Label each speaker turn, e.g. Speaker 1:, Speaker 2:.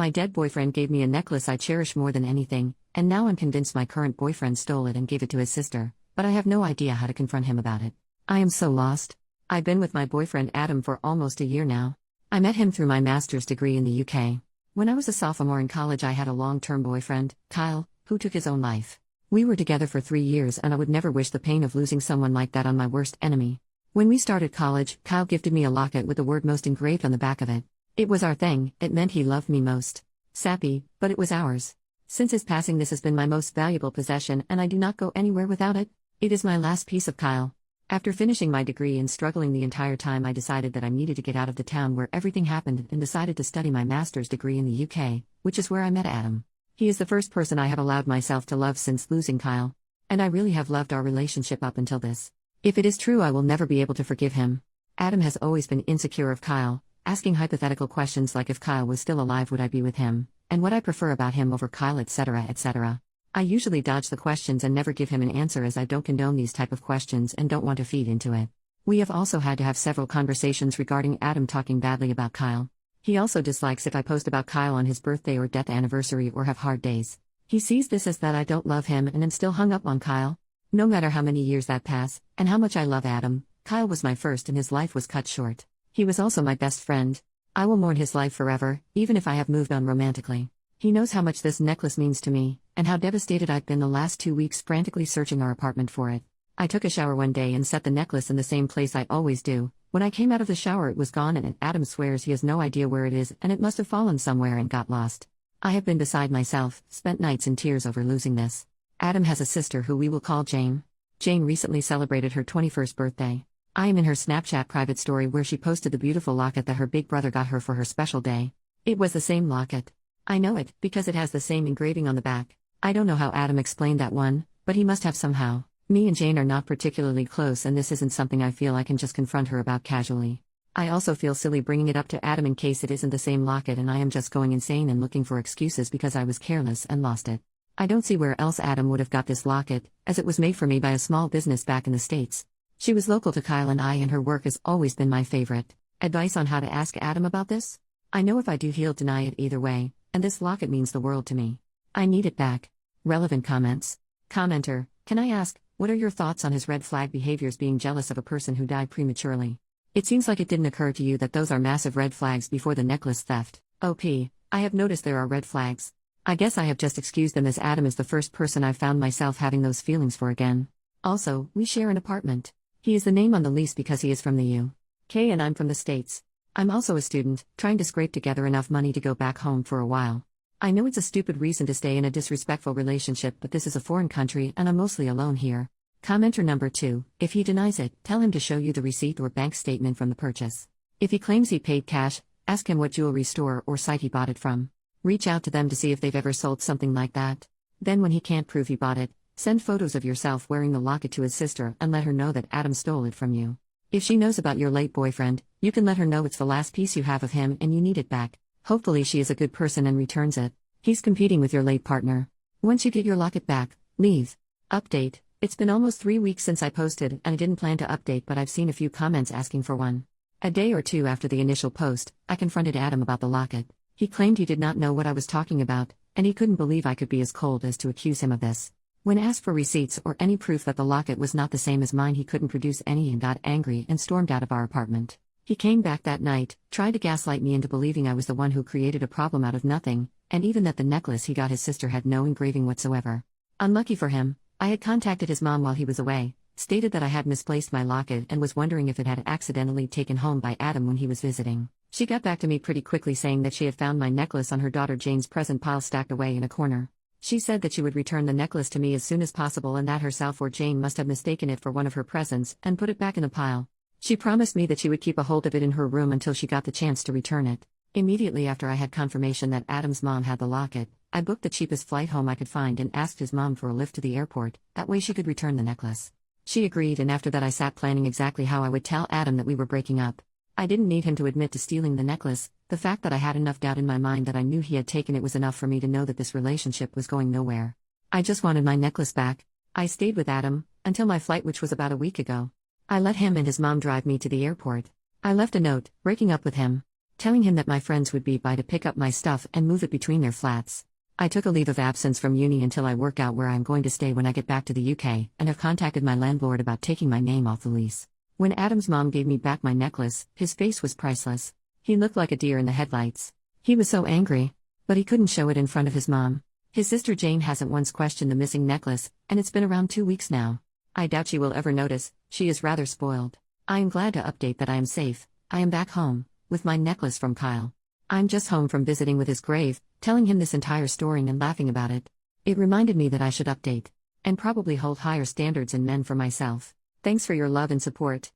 Speaker 1: My dead boyfriend gave me a necklace I cherish more than anything, and now I'm convinced my current boyfriend stole it and gave it to his sister, but I have no idea how to confront him about it. I am so lost. I've been with my boyfriend Adam for almost a year now. I met him through my master's degree in the UK. When I was a sophomore in college, I had a long-term boyfriend, Kyle, who took his own life. We were together for 3 years, and I would never wish the pain of losing someone like that on my worst enemy. When we started college, Kyle gifted me a locket with the word most engraved on the back of it. It was our thing, it meant he loved me most. Sappy, but it was ours. Since his passing, this has been my most valuable possession, and I do not go anywhere without it. It is my last piece of Kyle. After finishing my degree and struggling the entire time, I decided that I needed to get out of the town where everything happened and decided to study my master's degree in the UK, which is where I met Adam. He is the first person I have allowed myself to love since losing Kyle. And I really have loved our relationship up until this. If it is true, I will never be able to forgive him. Adam has always been insecure of Kyle, asking hypothetical questions like if Kyle was still alive would I be with him, and what I prefer about him over Kyle, etc., etc. I usually dodge the questions and never give him an answer, as I don't condone these type of questions and don't want to feed into it. We have also had to have several conversations regarding Adam talking badly about Kyle. He also dislikes if I post about Kyle on his birthday or death anniversary or have hard days. He sees this as that I don't love him and am still hung up on Kyle. No matter how many years that pass, and how much I love Adam, Kyle was my first and his life was cut short. He was also my best friend. I will mourn his life forever, even if I have moved on romantically. He knows how much this necklace means to me, and how devastated I've been the last 2 weeks frantically searching our apartment for it. I took a shower one day and set the necklace in the same place I always do. When I came out of the shower, it was gone, and Adam swears he has no idea where it is, and it must have fallen somewhere and got lost. I have been beside myself, spent nights in tears over losing this. Adam has a sister who we will call Jane. Jane recently celebrated her 21st birthday. I am in her Snapchat private story where she posted the beautiful locket that her big brother got her for her special day. It was the same locket. I know it, because it has the same engraving on the back. I don't know how Adam explained that one, but he must have somehow. Me and Jane are not particularly close, and this isn't something I feel I can just confront her about casually. I also feel silly bringing it up to Adam in case it isn't the same locket and I am just going insane and looking for excuses because I was careless and lost it. I don't see where else Adam would have got this locket, as it was made for me by a small business back in the States. She was local to Kyle and I, and her work has always been my favorite. Advice on how to ask Adam about this? I know if I do, he'll deny it either way, and this locket means the world to me. I need it back. Relevant comments. Commenter, can I ask, what are your thoughts on his red flag behaviors, being jealous of a person who died prematurely? It seems like it didn't occur to you that those are massive red flags before the necklace theft. OP, I have noticed there are red flags. I guess I have just excused them, as Adam is the first person I've found myself having those feelings for again. Also, we share an apartment. He is the name on the lease because he is from the UK and I'm from the States. I'm also a student, trying to scrape together enough money to go back home for a while. I know it's a stupid reason to stay in a disrespectful relationship, but this is a foreign country and I'm mostly alone here. Commenter number 2, if he denies it, tell him to show you the receipt or bank statement from the purchase. If he claims he paid cash, ask him what jewelry store or site he bought it from. Reach out to them to see if they've ever sold something like that. Then when he can't prove he bought it, send photos of yourself wearing the locket to his sister and let her know that Adam stole it from you. If she knows about your late boyfriend, you can let her know it's the last piece you have of him and you need it back. Hopefully she is a good person and returns it. He's competing with your late partner. Once you get your locket back, leave. Update. It's been almost 3 weeks since I posted, and I didn't plan to update, but I've seen a few comments asking for one. A day or two after the initial post, I confronted Adam about the locket. He claimed he did not know what I was talking about, and he couldn't believe I could be as cold as to accuse him of this. When asked for receipts or any proof that the locket was not the same as mine, he couldn't produce any and got angry and stormed out of our apartment. He came back that night, tried to gaslight me into believing I was the one who created a problem out of nothing, and even that the necklace he got his sister had no engraving whatsoever. Unlucky for him, I had contacted his mom while he was away, stated that I had misplaced my locket and was wondering if it had accidentally taken home by Adam when he was visiting. She got back to me pretty quickly saying that she had found my necklace on her daughter Jane's present pile stacked away in a corner. She said that she would return the necklace to me as soon as possible, and that herself or Jane must have mistaken it for one of her presents and put it back in the pile. She promised me that she would keep a hold of it in her room until she got the chance to return it. Immediately after I had confirmation that Adam's mom had the locket, I booked the cheapest flight home I could find and asked his mom for a lift to the airport, that way she could return the necklace. She agreed, and after that I sat planning exactly how I would tell Adam that we were breaking up. I didn't need him to admit to stealing the necklace. The fact that I had enough doubt in my mind that I knew he had taken it was enough for me to know that this relationship was going nowhere. I just wanted my necklace back. I stayed with Adam until my flight, which was about a week ago. I let him and his mom drive me to the airport. I left a note, breaking up with him. telling him that my friends would be by to pick up my stuff and move it between their flats. I took a leave of absence from uni until I work out where I'm going to stay when I get back to the UK, and have contacted my landlord about taking my name off the lease. When Adam's mom gave me back my necklace, his face was priceless. He looked like a deer in the headlights. He was so angry, but he couldn't show it in front of his mom. His sister Jane hasn't once questioned the missing necklace, and it's been around 2 weeks now. I doubt she will ever notice, she is rather spoiled. I am glad to update that I am safe. I am back home, with my necklace from Kyle. I'm just home from visiting with his grave, telling him this entire story and laughing about it. It reminded me that I should update, and probably hold higher standards in men for myself. Thanks for your love and support.